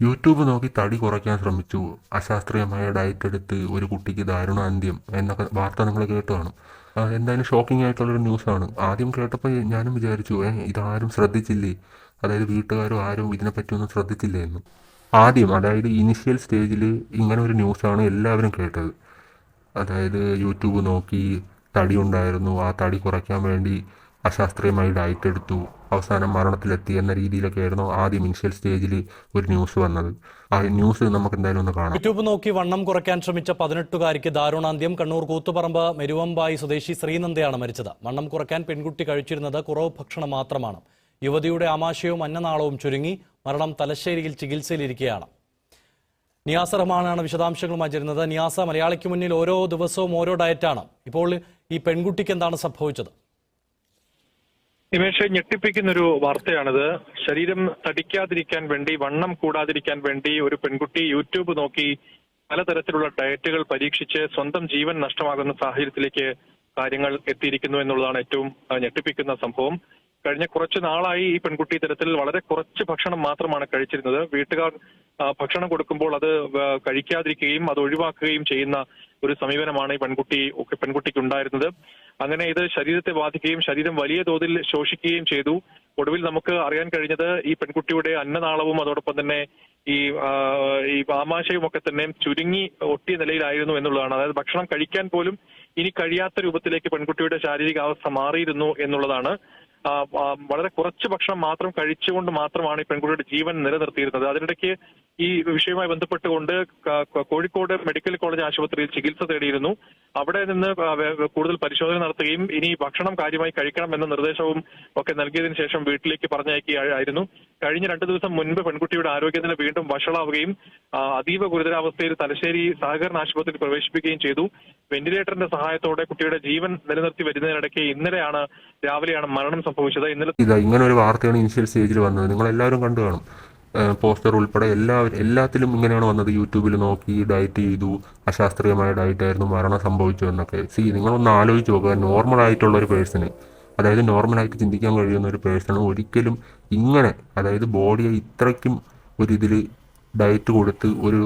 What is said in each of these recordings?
YouTube നോക്കി തടി കുറയ്ക്കാൻ ശ്രമിച്ചു, അശാസ്ത്രീയമായ ഡയറ്റ് എടുത്ത് ഒരു കുട്ടിക്ക് ദാരുണാന്ത്യം എന്നൊക്കെ വാർത്ത നിങ്ങൾ കേട്ട് കാണും. എന്തായാലും ഷോക്കിംഗ് ആയിട്ടുള്ളൊരു ന്യൂസാണ്. ആദ്യം കേട്ടപ്പോൾ ഞാനും വിചാരിച്ചു ഇതാരും ശ്രദ്ധിച്ചില്ലേ, അതായത് വീട്ടുകാരും ആരും ഇതിനെപ്പറ്റിയൊന്നും ശ്രദ്ധിച്ചില്ലേ എന്ന്. ആദ്യം അതായത് ഇനിഷ്യൽ സ്റ്റേജിൽ ഇങ്ങനെ ഒരു ന്യൂസാണ് എല്ലാവരും കേട്ടത്. അതായത് യൂട്യൂബ് നോക്കി തടി ഉണ്ടായിരുന്നു, ആ തടി കുറയ്ക്കാൻ വേണ്ടി അശാസ്ത്രീയമായി ഡയറ്റ് എടുത്തു, അവസാനം മരണത്തിലെത്തി എന്ന രീതിയിലൊക്കെ ആയിരുന്നു ആദ്യം ഇനിഷ്യൽ സ്റ്റേജിൽ ഒരു ന്യൂസ് വന്നത്. ആ ന്യൂസ് നമുക്ക് എന്തായാലും ഒന്ന് കാണാം. യൂട്യൂബ് നോക്കി വണ്ണം കുറയ്ക്കാൻ ശ്രമിച്ച 18-കാരിക്ക് ദാരുണാന്ത്യം. കണ്ണൂർ കൂത്തുപറമ്പ് മെരുവമ്പായി സ്വദേശി ശ്രീനന്ദയാണ് മരിച്ചത്. വണ്ണം കുറയ്ക്കാൻ പെൺകുട്ടി കഴിച്ചിരുന്നത് കുറവ് ഭക്ഷണം മാത്രമാണ്. യുവതിയുടെ ആമാശയവും അന്നനാളവും ചുരുങ്ങി. മരണം തലശ്ശേരിയിൽ ചികിത്സയിലിരിക്കുകയാണ്. നിയാസ റഹ്മാനാണ് വിശദാംശങ്ങളുമായി ചേരുന്നത്. നിയാസ, മലയാളിക്ക് മുന്നിൽ ഓരോ ദിവസവും ഓരോ ഡയറ്റാണ്. ഇപ്പോൾ ഈ പെൺകുട്ടിക്ക് എന്താണ് സംഭവിച്ചത്? നിമേഷ്, ഞെട്ടിപ്പിക്കുന്നൊരു വാർത്തയാണിത്. ശരീരം തടിക്കാതിരിക്കാൻ വേണ്ടി, വണ്ണം കൂടാതിരിക്കാൻ വേണ്ടി ഒരു പെൺകുട്ടി യൂട്യൂബ് നോക്കി പലതരത്തിലുള്ള ഡയറ്റുകൾ പരീക്ഷിച്ച് സ്വന്തം ജീവൻ നഷ്ടമാകുന്ന സാഹചര്യത്തിലേക്ക് കാര്യങ്ങൾ എത്തിയിരിക്കുന്നു എന്നുള്ളതാണ് ഏറ്റവും ഞെട്ടിപ്പിക്കുന്ന സംഭവം. കഴിഞ്ഞ കുറച്ചു നാളായി ഈ പെൺകുട്ടി ഇത്തരത്തിൽ വളരെ കുറച്ച് ഭക്ഷണം മാത്രമാണ് കഴിച്ചിരുന്നത്. വീട്ടുകാർ ഭക്ഷണം കൊടുക്കുമ്പോൾ അത് കഴിക്കാതിരിക്കുകയും അത് ഒഴിവാക്കുകയും ചെയ്യുന്ന ഒരു സമീപനമാണ് ഈ പെൺകുട്ടിക്ക് ഉണ്ടായിരുന്നത്. അങ്ങനെ ഇത് ശരീരത്തെ ബാധിക്കുകയും ശരീരം വലിയ തോതിൽ ശോഷിക്കുകയും ചെയ്തു. ഒടുവിൽ നമുക്ക് അറിയാൻ കഴിഞ്ഞത് ഈ പെൺകുട്ടിയുടെ അന്നനാളവും അതോടൊപ്പം തന്നെ ഈ ആമാശയവും ഒക്കെ തന്നെ ചുരുങ്ങി ഒട്ടിയ നിലയിലായിരുന്നു എന്നുള്ളതാണ്. അതായത് ഭക്ഷണം കഴിക്കാൻ പോലും ഇനി കഴിയാത്ത രൂപത്തിലേക്ക് പെൺകുട്ടിയുടെ ശാരീരികാവസ്ഥ മാറിയിരുന്നു എന്നുള്ളതാണ്. വളരെ കുറച്ച് ഭക്ഷണം മാത്രം കഴിച്ചുകൊണ്ട് മാത്രമാണ് ഈ പെൺകുട്ടിയുടെ ജീവൻ നിലനിർത്തിയിരുന്നത്. അതിനിടയ്ക്ക് ഈ വിഷയവുമായി ബന്ധപ്പെട്ടുകൊണ്ട് കോഴിക്കോട് മെഡിക്കൽ കോളേജ് ആശുപത്രിയിൽ ചികിത്സ തേടിയിരുന്നു. അവിടെ നിന്ന് കൂടുതൽ പരിശോധന നടത്തുകയും ഇനി ഭക്ഷണം കാര്യമായി കഴിക്കണം എന്ന നിർദ്ദേശവും ഒക്കെ നൽകിയതിനു ശേഷം വീട്ടിലേക്ക് പറഞ്ഞയക്കുകയായിരുന്നു. കഴിഞ്ഞ 2 ദിവസം മുൻപ് പെൺകുട്ടിയുടെ ആരോഗ്യനില വീണ്ടും വഷളാവുകയും അതീവ ഗുരുതരാവസ്ഥയിൽ തലശ്ശേരി സഹകരണ ആശുപത്രിയിൽ പ്രവേശിപ്പിക്കുകയും ചെയ്തു. വെന്റിലേറ്ററിന്റെ സഹായത്തോടെ കുട്ടിയുടെ ജീവൻ നിലനിർത്തി വരുന്നതിനിടയ്ക്ക് രാവിലെയാണ് മരണം സംഭവിച്ചത്. ഇങ്ങനെ ഒരു വാർത്തയാണ് ഇനിഷ്യൽ സ്റ്റേജിൽ വന്നത്. നിങ്ങൾ എല്ലാവരും കണ്ടു കാണും. പോസ്റ്റർ ഉൾപ്പെടെ എല്ലാത്തിലും ഇങ്ങനെയാണ് വന്നത്. യൂട്യൂബിൽ നോക്കി ഡയറ്റ് ചെയ്തു, അശാസ്ത്രീയമായ ഡയറ്റ് ആയിരുന്നു, മരണം സംഭവിച്ചു എന്നൊക്കെ. നിങ്ങളൊന്ന് ആലോചിച്ച് നോക്കുക. നോർമൽ ആയിട്ടുള്ള ഒരു പേഴ്സണ്, അതായത് നോർമലായിട്ട് ചിന്തിക്കാൻ കഴിയുന്ന ഒരു പേഴ്സണ് ഒരിക്കലും ഇങ്ങനെ, അതായത് ബോഡിയെ ഇത്രയ്ക്കും ഒരിതിൽ ഡയറ്റ് കൊടുത്ത് ഒരു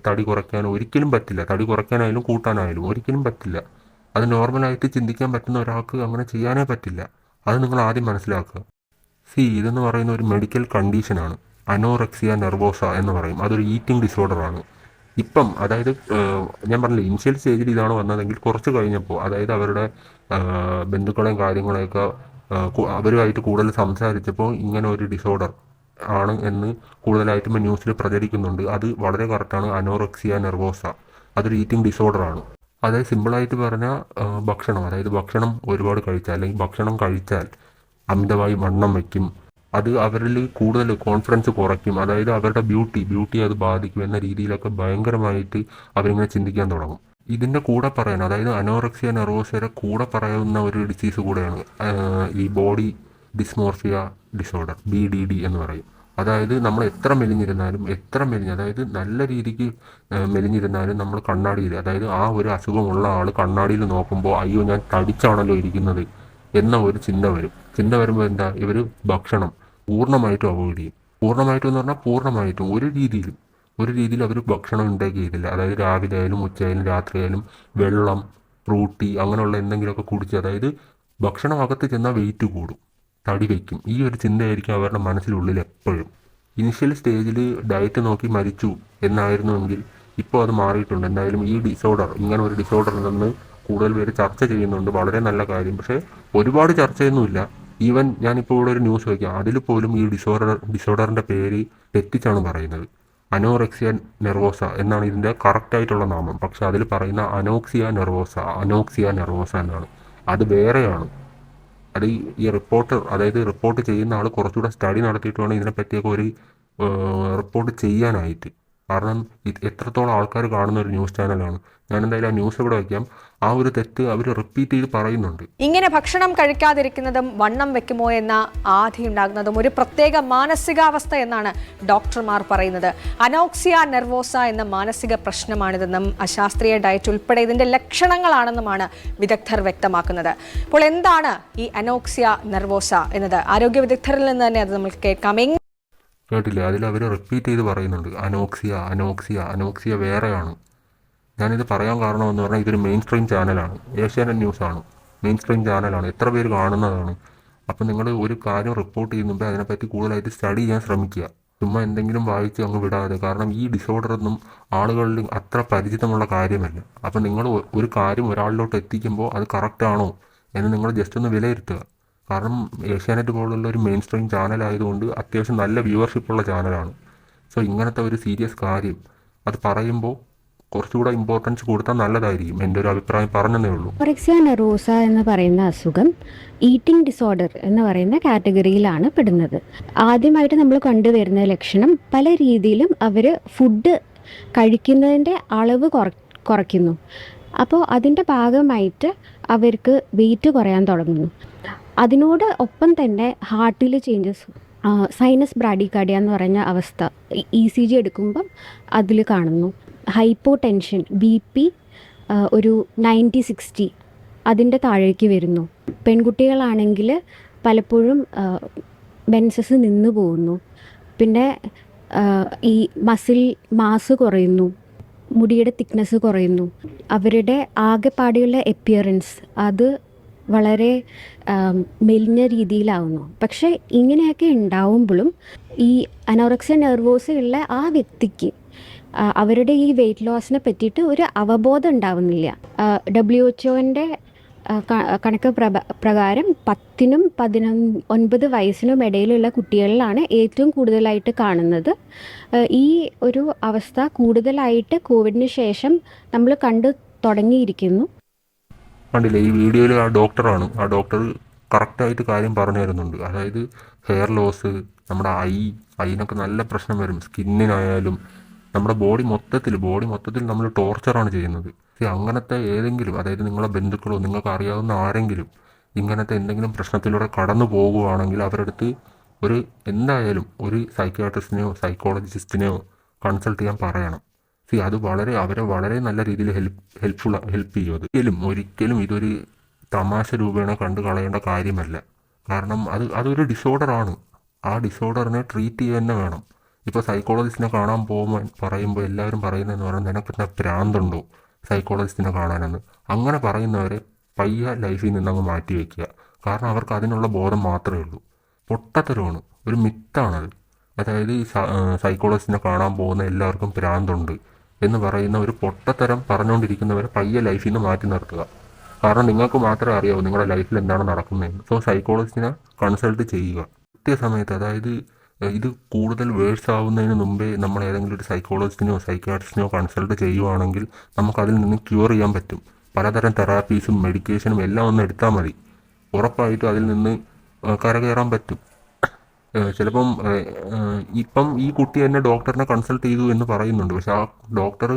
തടി കുറയ്ക്കാൻ ഒരിക്കലും പറ്റില്ല. തടി കുറയ്ക്കാനായാലും കൂട്ടാനായാലും ഒരിക്കലും പറ്റില്ല. അത് നോർമലായിട്ട് ചിന്തിക്കാൻ പറ്റുന്ന ഒരാൾക്ക് അങ്ങനെ ചെയ്യാനേ പറ്റില്ല. അത് നിങ്ങൾ ആദ്യം മനസ്സിലാക്കുക. ഇതെന്ന് പറയുന്ന ഒരു മെഡിക്കൽ കണ്ടീഷനാണ്. അനോറെക്സിയ നെർവോസ എന്ന് പറയും. അതൊരു ഈറ്റിംഗ് ഡിസോർഡറാണ്. ഇപ്പം അതായത് ഞാൻ പറഞ്ഞില്ല, ഇനിഷ്യൽ സ്റ്റേജിൽ ഇതാണ് വന്നതെങ്കിൽ കുറച്ച് കഴിഞ്ഞപ്പോൾ, അതായത് അവരുടെ ബന്ധുക്കളെയും കാര്യങ്ങളെയൊക്കെ അവരുമായിട്ട് കൂടുതൽ സംസാരിച്ചപ്പോൾ ഇങ്ങനെ ഒരു ഡിസോർഡർ ആണ് എന്ന് കൂടുതലായിട്ടും ന്യൂസിൽ പ്രചരിക്കുന്നുണ്ട്. അത് വളരെ കറക്റ്റാണ്. അനോറെക്സിയ നെർവോസ അതൊരു ഈറ്റിംഗ് ഡിസോർഡറാണ്. അതായത് സിമ്പിളായിട്ട് പറഞ്ഞാൽ ഭക്ഷണം, അതായത് ഭക്ഷണം ഒരുപാട് കഴിച്ചാൽ അല്ലെങ്കിൽ ഭക്ഷണം കഴിച്ചാൽ അമിതമായി വണ്ണം വയ്ക്കും. അത് അവരിൽ കൂടുതൽ കോൺഫിഡൻസ് കുറയ്ക്കും. അതായത് അവരുടെ ബ്യൂട്ടി അത് ബാധിക്കും എന്ന രീതിയിലൊക്കെ ഭയങ്കരമായിട്ട് അവരിങ്ങനെ ചിന്തിക്കാൻ തുടങ്ങും. ഇതിൻ്റെ കൂടെ പറയാൻ, അതായത് അനോറെക്സിയ നെർവോസയുടെ കൂടെ പറയാവുന്ന ഒരു ഡിസീസ് കൂടെയാണ് ഈ ബോഡി ഡിസ്മോർഫിയ ഡിസോർഡർ, BDD എന്ന് പറയും. അതായത് നമ്മൾ എത്ര മെലിഞ്ഞിരുന്നാലും അതായത് നല്ല രീതിക്ക് മെലിഞ്ഞിരുന്നാലും നമ്മൾ കണ്ണാടിയിൽ, അതായത് ആ ഒരു അസുഖമുള്ള ആൾ കണ്ണാടിയിൽ നോക്കുമ്പോൾ അയ്യോ ഞാൻ തടിച്ചാണല്ലോ ഇരിക്കുന്നത് എന്ന ഒരു ചിന്ത വരുമ്പോൾ എന്താ, ഇവർ ഭക്ഷണം പൂർണ്ണമായിട്ടും അവോയ്ഡ് ചെയ്യും. പൂർണ്ണമായിട്ടും എന്ന് പറഞ്ഞാൽ പൂർണ്ണമായിട്ടും ഒരു രീതിയിൽ അവർ ഭക്ഷണം ഇൻടേക്ക് ചെയ്തില്ല. അതായത് രാവിലെ ആയാലും ഉച്ചയായാലും രാത്രിയായാലും വെള്ളം, ഫ്രൂട്ടി അങ്ങനെയുള്ള എന്തെങ്കിലുമൊക്കെ കുടിച്ച്, അതായത് ഭക്ഷണം അകത്ത് ചെന്നാൽ വെയിറ്റ് കൂടും, തടി വയ്ക്കും. ഈ ഒരു ചിന്തയായിരിക്കും അവരുടെ മനസ്സിലുള്ളിൽ എപ്പോഴും. ഇനിഷ്യൽ സ്റ്റേജിൽ ഡയറ്റ് നോക്കി മരിച്ചു എന്നായിരുന്നുവെങ്കിൽ ഇപ്പോൾ അത് മാറിയിട്ടുണ്ട്. എന്തായാലും ഈ ഇങ്ങനെ ഒരു ഡിസോർഡർ ഉണ്ടെന്ന് കൂടുതൽ പേര് ചർച്ച ചെയ്യുന്നുണ്ട്. വളരെ നല്ല കാര്യം. പക്ഷേ ഒരുപാട് ചർച്ചയൊന്നുമില്ല. ഈവൻ ഞാനിപ്പോൾ ഇവിടെ ഒരു ന്യൂസ് വയ്ക്കാം, അതിൽ പോലും ഈ ഡിസോർഡറിൻ്റെ പേര് തെറ്റിച്ചാണ് പറയുന്നത്. അനോറെക്സിയ നെർവോസ എന്നാണ് ഇതിൻ്റെ കറക്റ്റായിട്ടുള്ള നാമം. പക്ഷെ അതിൽ പറയുന്ന അനോക്സിയ നെർവോസ എന്നാണ്. അത് വേറെയാണ്. അത് ഈ റിപ്പോർട്ട് ചെയ്യുന്ന ആൾ കുറച്ചുകൂടെ സ്റ്റഡി നടത്തിയിട്ട് വേണം ഇതിനെപ്പറ്റിയൊക്കെ ഒരു റിപ്പോർട്ട് ചെയ്യാനായിട്ട്. കാരണം എത്രത്തോളം ആൾക്കാർ കാണുന്ന ഒരു ന്യൂസ് ചാനലാണ്. ഞാൻ എന്തായാലും ആ ന്യൂസ് ഇവിടെ വയ്ക്കാം. ആ ഒരു തെറ്റ് അവർ റിപ്പീറ്റ് ചെയ്ത് പറയുന്നുണ്ട്. ഇങ്ങനെ ഭക്ഷണം കഴിക്കാതിരിക്കുന്നതും വണ്ണം വെക്കുമോ എന്ന ആധിയുണ്ടാകുന്നതും ഒരു പ്രത്യേക മാനസികാവസ്ഥ എന്നാണ് ഡോക്ടർമാർ പറയുന്നത്. അനോക്സിയ നെർവോസ എന്ന മാനസിക പ്രശ്നമാണിതെന്നും അശാസ്ത്രീയ ഡയറ്റ് ഉൾപ്പെടെ ഇതിന്റെ ലക്ഷണങ്ങളാണെന്നുമാണ് വിദഗ്ധർ വ്യക്തമാക്കുന്നത്. അപ്പോൾ എന്താണ് ഈ അനോക്സിയ നെർവോസ എന്നത്? ആരോഗ്യ വിദഗ്ധരിൽ നിന്ന് തന്നെ അത് നമുക്ക് കേൾക്കാം. കേട്ടില്ലേ? അതിൽ അവർ റിപ്പീറ്റ് ചെയ്ത് പറയുന്നുണ്ട് അനോക്സിയ അനോക്സിയ അനോക്സിയ വേറെയാണ്. ഞാനിത് പറയാൻ കാരണമെന്ന് പറഞ്ഞാൽ ഇതൊരു മെയിൻ സ്ട്രീം ചാനലാണ്, ഏഷ്യാനെറ്റ് ന്യൂസാണ്, മെയിൻ സ്ട്രീം ചാനലാണ്, എത്ര പേര് കാണുന്നതാണ്. അപ്പം നിങ്ങൾ ഒരു കാര്യം റിപ്പോർട്ട് ചെയ്യുന്നുമ്പോൾ അതിനെപ്പറ്റി കൂടുതലായിട്ട് സ്റ്റഡി ചെയ്യാൻ ശ്രമിക്കുക. ചുമ്മാ എന്തെങ്കിലും വായിച്ച് അങ്ങ് വിടാതെ. കാരണം ഈ ഡിസോർഡറൊന്നും ആളുകളിൽ അത്ര പരിചിതമുള്ള കാര്യമല്ല. അപ്പം നിങ്ങൾ ഒരു കാര്യം ഒരാളിലോട്ട് എത്തിക്കുമ്പോൾ അത് കറക്റ്റാണോ എന്ന് നിങ്ങൾ ജസ്റ്റ് ഒന്ന് വിലയിരുത്തുക. കാരണം ഏഷ്യാനെറ്റ് പോലുള്ള ഒരു മെയിൻ സ്ട്രീം ചാനലായതുകൊണ്ട് അത്യാവശ്യം നല്ല വ്യൂവർഷിപ്പുള്ള ചാനലാണ്. സോ ഇങ്ങനത്തെ ഒരു സീരിയസ് കാര്യം അത് പറയുമ്പോൾ കുറച്ചുകൂടെ ഇമ്പോർട്ടൻസ് കൊടുത്താൽ നല്ലതായിരിക്കും. എൻ്റെ ഒരു അഭിപ്രായം പറഞ്ഞതേ ഉള്ളൂ. അനോറെക്സിയ നെർവോസ എന്ന് പറയുന്ന അസുഖം ഈറ്റിംഗ് ഡിസോർഡർ എന്ന് പറയുന്ന കാറ്റഗറിയിലാണ് പെടുന്നത്. ആദ്യമായിട്ട് നമ്മൾ കണ്ടുവരുന്ന ലക്ഷണം പല രീതിയിലും അവർ ഫുഡ് കഴിക്കുന്നതിൻ്റെ അളവ് കുറയ്ക്കുന്നു. അപ്പോൾ അതിൻ്റെ ഭാഗമായിട്ട് അവർക്ക് വെയിറ്റ് കുറയാൻ തുടങ്ങുന്നു. അതിനോട് ഒപ്പം തന്നെ ഹാർട്ടിൽ ചേഞ്ചസ്, സൈനസ് ബ്രാഡികാർഡിയ എന്ന് പറഞ്ഞ അവസ്ഥ ECG എടുക്കുമ്പം അതിൽ കാണുന്നു. ഹൈപ്പോ ടെൻഷൻ, BP ഒരു 90-60 അതിൻ്റെ താഴേക്ക് വരുന്നു. പെൺകുട്ടികളാണെങ്കിൽ പലപ്പോഴും മെൻസസ് നിന്നു പോകുന്നു. പിന്നെ ഈ മസിൽ മാസ് കുറയുന്നു, മുടിയുടെ തിക്നെസ് കുറയുന്നു, അവരുടെ ആകെപ്പാടെയുള്ള എപ്പിയറൻസ് അത് വളരെ മെലിഞ്ഞ രീതിയിലാവുന്നു. പക്ഷേ ഇങ്ങനെയൊക്കെ ഉണ്ടാവുമ്പോഴും ഈ അനോറെക്സിയ നെർവോസ ഉള്ള ആ വ്യക്തിക്ക് അവരുടെ ഈ വെയിറ്റ് ലോസിനെ പറ്റിയിട്ട് ഒരു അവബോധം ഉണ്ടാവുന്നില്ല. WHO കണക്ക് പ്രകാരം 10-നും 19 വയസ്സിനും ഇടയിലുള്ള കുട്ടികളിലാണ് ഏറ്റവും കൂടുതലായിട്ട് കാണുന്നത്. ഈ ഒരു അവസ്ഥ കൂടുതലായിട്ട് കോവിഡിന് ശേഷം നമ്മൾ കണ്ടു തുടങ്ങിയിരിക്കുന്നു. കണ്ടില്ലേ, ഈ വീഡിയോയിൽ ആ ഡോക്ടറാണ്, ആ ഡോക്ടർ കറക്റ്റായിട്ട് കാര്യം പറഞ്ഞു തരുന്നുണ്ട്. അതായത് ഹെയർ ലോസ്, നമ്മുടെ ഐനൊക്കെ നല്ല പ്രശ്നം വരും, സ്കിന്നിനായാലും നമ്മുടെ ബോഡി മൊത്തത്തിൽ നമ്മൾ ടോർച്ചറാണ് ചെയ്യുന്നത്. അങ്ങനത്തെ ഏതെങ്കിലും, അതായത് നിങ്ങളെ ബന്ധുക്കളോ നിങ്ങൾക്ക് അറിയാവുന്ന ആരെങ്കിലും ഇങ്ങനത്തെ എന്തെങ്കിലും പ്രശ്നത്തിലൂടെ കടന്നു പോകുകയാണെങ്കിൽ അവരടുത്ത് എന്തായാലും ഒരു സൈക്യാട്രിസ്റ്റിനെയോ സൈക്കോളജിസ്റ്റിനെയോ കൺസൾട്ട് ചെയ്യാൻ പറയണം. അത് അവരെ വളരെ നല്ല രീതിയിൽ ഹെൽപ്പ് ചെയ്യും. ഒരിക്കലും ഇതൊരു തമാശ രൂപേണ കണ്ടു കളയേണ്ട കാര്യമല്ല. കാരണം അതൊരു ഡിസോർഡറാണ്. ആ ഡിസോർഡറിനെ ട്രീറ്റ് ചെയ്യുക തന്നെ വേണം. ഇപ്പോൾ സൈക്കോളജിസ്റ്റിനെ കാണാൻ പറയുമ്പോൾ എല്ലാവരും പറയുന്നതെന്ന് പറഞ്ഞാൽ നിനക്കെന്താ ഭ്രാന്തുണ്ടോ സൈക്കോളജിസ്റ്റിനെ കാണാനെന്ന്. അങ്ങനെ പറയുന്നവരെ പയ്യ ലൈഫിൽ നിന്നങ്ങ് മാറ്റി വയ്ക്കുക. കാരണം അവർക്ക് അതിനുള്ള ബോധം മാത്രമേ ഉള്ളൂ. പൊട്ടത്തരമാണ്, ഒരു മിത്താണത്. അതായത് ഈ സൈക്കോളജിസ്റ്റിനെ കാണാൻ പോകുന്ന എല്ലാവർക്കും ഭ്രാന്തുണ്ട് എന്ന് പറയുന്ന ഒരു പൊട്ടത്തരം പറഞ്ഞുകൊണ്ടിരിക്കുന്നവരെ പയ്യെ ലൈഫിൽ നിന്ന് മാറ്റി നിർത്തുക. കാരണം നിങ്ങൾക്ക് മാത്രമേ അറിയാവൂ നിങ്ങളുടെ ലൈഫിൽ എന്താണ് നടക്കുന്നതെന്ന്. സോ സൈക്കോളജിസ്റ്റിനെ കൺസൾട്ട് ചെയ്യുക കൃത്യസമയത്ത്. അതായത് ഇത് കൂടുതൽ വേഴ്സ് ആവുന്നതിന് മുമ്പേ നമ്മൾ ഏതെങ്കിലും ഒരു സൈക്കോളജിസ്റ്റിനെയോ സൈക്യാട്രിസ്റ്റിനെയോ കൺസൾട്ട് ചെയ്യുവാണെങ്കിൽ നമുക്കതിൽ നിന്ന് ക്യൂർ ചെയ്യാൻ പറ്റും. പലതരം തെറാപ്പീസും മെഡിക്കേഷനും എല്ലാം ഒന്ന് എടുത്താൽ മതി, ഉറപ്പായിട്ടും അതിൽ നിന്ന് കരകയറാൻ പറ്റും. ചിലപ്പം ഇപ്പം ഈ കുട്ടി എന്നെ ഡോക്ടറിനെ കൺസൾട്ട് ചെയ്തു എന്ന് പറയുന്നുണ്ട്. പക്ഷെ ആ ഡോക്ടർ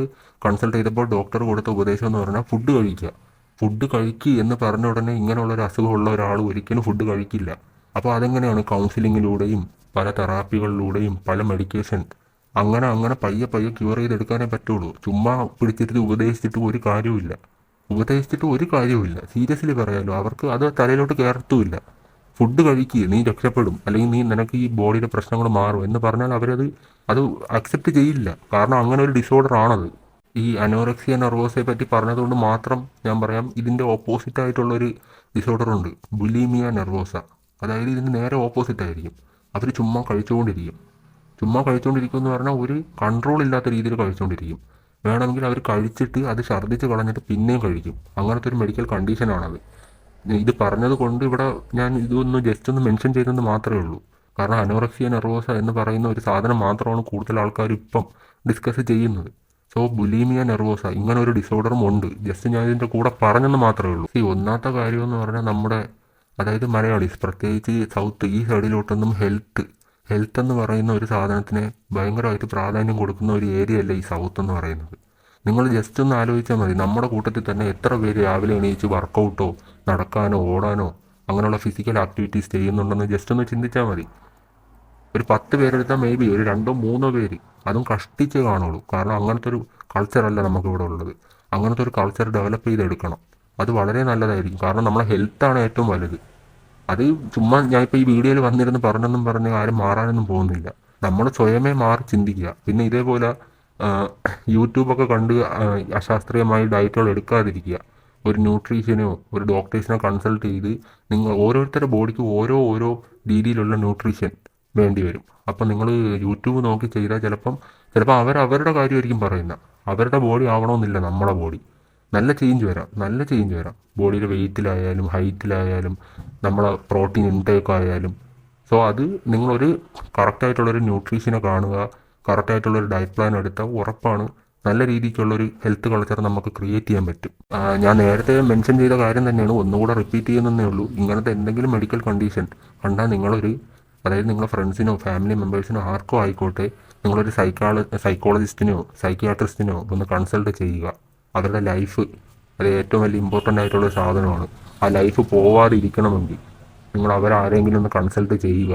കൺസൾട്ട് ചെയ്തപ്പോൾ ഡോക്ടർ കൊടുത്ത ഉപദേശം എന്ന് പറഞ്ഞാൽ ഫുഡ് കഴിക്കുക എന്ന് പറഞ്ഞ ഉടനെ ഇങ്ങനെയുള്ളൊരു അസുഖമുള്ള ഒരാൾ ഒരിക്കലും ഫുഡ് കഴിക്കില്ല. അപ്പോൾ അതെങ്ങനെയാണ്? കൗൺസിലിങ്ങിലൂടെയും പല തെറാപ്പികളിലൂടെയും പല മെഡിക്കേഷൻ അങ്ങനെ പയ്യെ ക്യൂർ ചെയ്തെടുക്കാനേ പറ്റുള്ളൂ. ചുമ്മാ പിടിച്ചിട്ട് ഉപദേശിച്ചിട്ട് ഒരു കാര്യവുമില്ല. സീരിയസ്ലി പറയാലോ, അവർക്ക് അത് തലയിലോട്ട് കയറത്തുമില്ല. ഫുഡ് കഴിക്കുക, നീ രക്ഷപ്പെടും, അല്ലെങ്കിൽ നിനക്ക് ഈ ബോഡിയുടെ പ്രശ്നങ്ങൾ മാറും എന്ന് പറഞ്ഞാൽ അത് അക്സെപ്റ്റ് ചെയ്യില്ല. കാരണം അങ്ങനെ ഒരു ഡിസോർഡർ ആണത്. ഈ അനോറെക്സിയ നെർവോസയെ പറ്റി പറഞ്ഞതുകൊണ്ട് മാത്രം ഞാൻ പറയാം, ഇതിൻ്റെ ഓപ്പോസിറ്റ് ആയിട്ടുള്ളൊരു ഡിസോർഡർ ഉണ്ട്, ബുലീമിയ നെർവോസ. അതായത് ഇതിന് നേരെ ഓപ്പോസിറ്റ് ആയിരിക്കും. അവർ ചുമ്മാ കഴിച്ചുകൊണ്ടിരിക്കും എന്ന് പറഞ്ഞാൽ ഒരു കൺട്രോൾ ഇല്ലാത്ത രീതിയിൽ കഴിച്ചുകൊണ്ടിരിക്കും. വേണമെങ്കിൽ അവർ കഴിച്ചിട്ട് അത് ഛർദ്ദിച്ച് കളഞ്ഞിട്ട് പിന്നെയും കഴിക്കും. അങ്ങനത്തെ ഒരു മെഡിക്കൽ കണ്ടീഷനാണത്. ഇത് പറഞ്ഞത് കൊണ്ട് ഇവിടെ ഞാൻ ഇതൊന്ന് ജസ്റ്റ് ഒന്ന് മെൻഷൻ ചെയ്തെന്ന് മാത്രമേ ഉള്ളൂ. കാരണം അനോറെക്സിയ നെർവോസ എന്ന് പറയുന്ന ഒരു സാധനം മാത്രമാണ് കൂടുതൽ ആൾക്കാർ ഇപ്പം ഡിസ്കസ് ചെയ്യുന്നത്. സോ ബുലീമിയ നെർവോസ ഇങ്ങനെ ഒരു ഡിസോർഡറും ഉണ്ട്. ജസ്റ്റ് ഞാൻ ഇതിൻ്റെ കൂടെ പറഞ്ഞെന്ന് മാത്രമേ ഉള്ളൂ. ഒന്നാമത്തെ കാര്യം എന്ന് പറഞ്ഞാൽ നമ്മുടെ, അതായത് മലയാളീസ് പ്രത്യേകിച്ച് സൗത്ത് ഈ സൈഡിലോട്ടൊന്നും ഹെൽത്ത് എന്ന് പറയുന്ന ഒരു സാധനത്തിന് ഭയങ്കരമായിട്ട് പ്രാധാന്യം കൊടുക്കുന്ന ഒരു ഏരിയ അല്ല ഈ സൗത്ത് എന്ന് പറയുന്നത്. നിങ്ങൾ ജസ്റ്റ് ഒന്ന് ആലോചിച്ചാൽ മതി, നമ്മുടെ കൂട്ടത്തിൽ തന്നെ എത്ര പേര് രാവിലെ എണീച്ച് വർക്കൗട്ടോ നടക്കാനോ ഓടാനോ അങ്ങനെയുള്ള ഫിസിക്കൽ ആക്ടിവിറ്റീസ് ചെയ്യുന്നുണ്ടെന്ന് ജസ്റ്റ് ഒന്ന് ചിന്തിച്ചാൽ മതി. ഒരു 10 പേരെടുത്താൽ മേ ബി ഒരു 2-3 പേര്, അതും കഷ്ടിച്ച് കാണുള്ളൂ. കാരണം അങ്ങനത്തെ ഒരു കൾച്ചറല്ല നമുക്കിവിടെ ഉള്ളത്. അങ്ങനത്തെ ഒരു കൾച്ചർ ഡെവലപ്പ് ചെയ്തെടുക്കണം. അത് വളരെ നല്ലതായിരിക്കും. കാരണം നമ്മളെ ഹെൽത്താണ് ഏറ്റവും വലുത്. അത് ചുമ്മാ ഞാനിപ്പോൾ ഈ വീഡിയോയിൽ വന്നിരുന്ന് പറഞ്ഞെന്നും പറഞ്ഞ് ആരും മാറാനൊന്നും പോകുന്നില്ല. നമ്മൾ സ്വയമേ മാറി ചിന്തിക്കുക. പിന്നെ ഇതേപോലെ യൂട്യൂബൊക്കെ കണ്ട് അശാസ്ത്രീയമായി ഡയറ്റുകൾ എടുക്കാതിരിക്കുക. ഒരു ന്യൂട്രീഷ്യനോ ഒരു ഡോക്ടേഴ്സിനോ കൺസൾട്ട് ചെയ്ത് നിങ്ങൾ ഓരോരുത്തരുടെ ബോഡിക്ക് ഓരോ രീതിയിലുള്ള ന്യൂട്രീഷൻ വേണ്ടി വരും. അപ്പം നിങ്ങൾ യൂട്യൂബ് നോക്കി ചെയ്താൽ ചിലപ്പോൾ അവരുടെ കാര്യമായിരിക്കും പറയുന്നത്. അവരുടെ ബോഡി ആവണമെന്നില്ല നമ്മളെ ബോഡി. നല്ല ചേഞ്ച് വരാം ബോഡിയുടെ വെയിറ്റിലായാലും ഹൈറ്റിലായാലും നമ്മളെ പ്രോട്ടീൻ ഇൻടേക്ക് ആയാലും. സോ അത് നിങ്ങളൊരു കറക്റ്റായിട്ടുള്ളൊരു ന്യൂട്രീഷനെ കാണുക, കറക്റ്റായിട്ടുള്ളൊരു ഡയറ്റ് പ്ലാൻ എടുത്താൽ ഉറപ്പാണ് നല്ല രീതിക്കുള്ളൊരു ഹെൽത്ത് കൾച്ചർ നമുക്ക് ക്രിയേറ്റ് ചെയ്യാൻ പറ്റും. ഞാൻ നേരത്തെ മെൻഷൻ ചെയ്ത കാര്യം തന്നെയാണ്, ഒന്നുകൂടെ റിപ്പീറ്റ് ചെയ്യുന്നതേ ഉള്ളൂ. ഇങ്ങനത്തെ എന്തെങ്കിലും മെഡിക്കൽ കണ്ടീഷൻ കണ്ടാൽ അതായത് നിങ്ങളുടെ ഫ്രണ്ട്സിനോ ഫാമിലി മെമ്പേഴ്സിനോ ആർക്കോ ആയിക്കോട്ടെ, നിങ്ങളൊരു സൈക്കോളജിസ്റ്റിനോ സൈക്കിയാട്രിസ്റ്റിനോ ഒന്ന് കൺസൾട്ട് ചെയ്യുക. അവരുടെ ലൈഫ് അത് ഏറ്റവും വലിയ ഇമ്പോർട്ടൻ്റ് ആയിട്ടുള്ള സാധനമാണ്. ആ ലൈഫ് പോവാതെ ഇരിക്കണമെങ്കിൽ നിങ്ങൾ അവരാരെങ്കിലും ഒന്ന് കൺസൾട്ട് ചെയ്യുക.